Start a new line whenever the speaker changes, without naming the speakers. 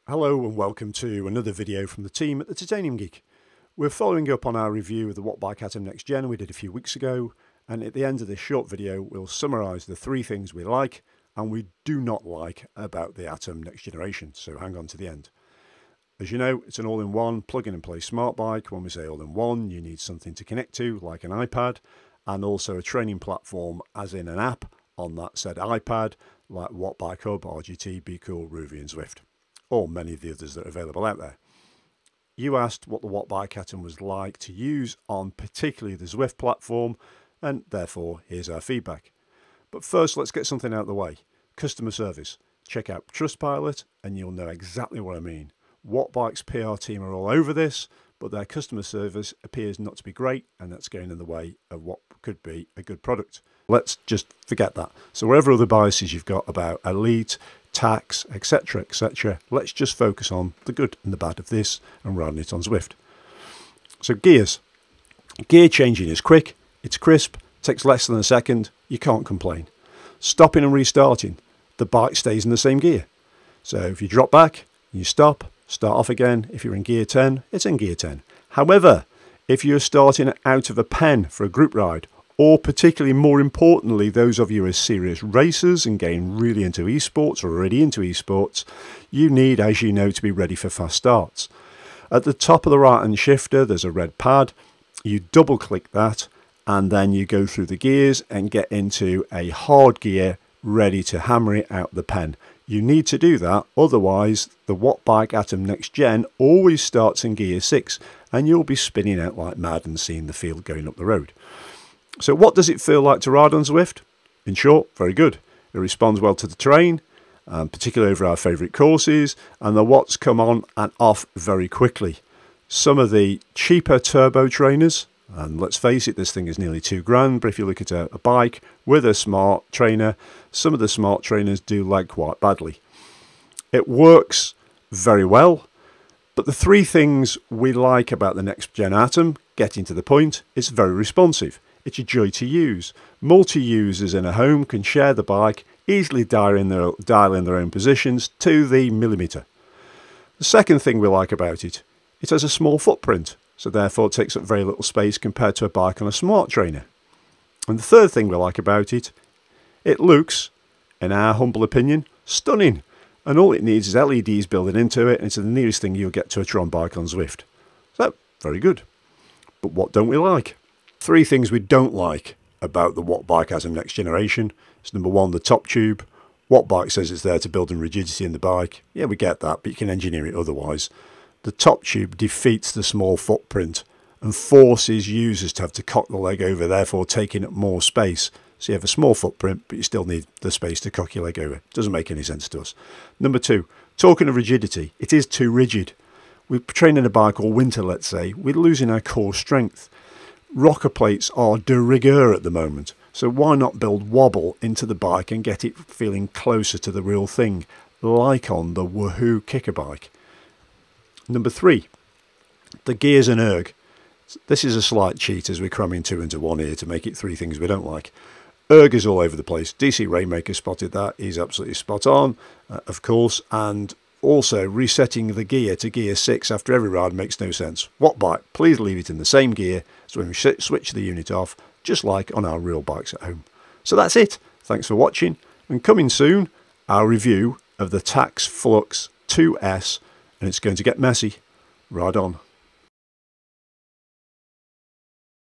Hello and welcome to another video from the team at the Titanium Geek. We're following up on our review of the Wattbike Atom Next Gen we did a few weeks ago, and at the end of this short video we'll summarise the 3 things we like and we do not like about the Atom Next Generation, so hang on to the end. As you know, it's an all-in-one plug-in-and-play smart bike. When we say all-in-one, you need something to connect to like an iPad, and also a training platform as in an app on that said iPad like Wattbike Hub, RGT, Be Cool, Ruby and Zwift, or many of the others that are available out there. You asked what the Wattbike Atom was like to use on particularly the Zwift platform, and therefore here's our feedback. But first, let's get something out of the way. Customer service. Check out Trustpilot and you'll know exactly what I mean. Wattbike's PR team are all over this, but their customer service appears not to be great, and that's going in the way of what could be a good product. Let's just forget that. So wherever other biases you've got about Elite, tax, etc., let's just focus on the good and the bad of this and riding it on Zwift. So gears. Gear changing is quick, it's crisp, takes less than a second, you can't complain. Stopping and restarting, the bike stays in the same gear. So if you drop back, you stop, start off again. If you're in gear 10, it's in gear 10. However, if you're starting out of a pen for a group ride, or particularly more importantly, those of you as serious racers and getting really into esports or already into esports, you need, as you know, to be ready for fast starts. At the top of the right hand shifter, there's a red pad. You double click that and then you go through the gears and get into a hard gear ready to hammer it out the pen. You need to do that, otherwise the Wattbike Atom Next Gen always starts in gear 6 and you'll be spinning out like mad and seeing the field going up the road. So what does it feel like to ride on Zwift? In short, very good. It responds well to the terrain, particularly over our favourite courses, and the watts come on and off very quickly. Some of the cheaper turbo trainers, and let's face it, this thing is nearly £2,000, but if you look at a bike with a smart trainer, some of the smart trainers do lag quite badly. It works very well, but the 3 things we like about the Next Gen Atom, getting to the point, it's very responsive. It's a joy to use. Multi-users in a home can share the bike, easily dial in their own positions to the millimetre. The second thing we like about it, it has a small footprint, so therefore it takes up very little space compared to a bike on a smart trainer. And the third thing we like about it, it looks, in our humble opinion, stunning. And all it needs is LEDs building into it, and it's the nearest thing you'll get to a Tron bike on Zwift. So, very good. But what don't we like? 3 things we don't like about the Wattbike Atom Next Generation. It's number 1, the top tube. Wattbike says it's there to build in rigidity in the bike. Yeah, we get that, but you can engineer it otherwise. The top tube defeats the small footprint and forces users to have to cock the leg over, therefore taking up more space. So you have a small footprint, but you still need the space to cock your leg over. Doesn't make any sense to us. Number 2, talking of rigidity, it is too rigid. We're training a bike all winter, let's say, we're losing our core strength. Rocker plates are de rigueur at the moment, so why not build wobble into the bike and get it feeling closer to the real thing, like on the Wahoo kicker bike. Number 3, the gears and erg. This is a slight cheat as we're cramming 2 into 1 here to make it 3 things we don't like. Erg is all over the place. DC Rainmaker spotted that. He's absolutely spot on, of course, and also resetting the gear to gear 6 after every ride makes no sense. Wattbike, please leave it in the same gear so when we switch the unit off, just like on our real bikes at home. So that's it. Thanks for watching, and coming soon, our review of the Tax Flux 2S, and it's going to get messy. Ride on.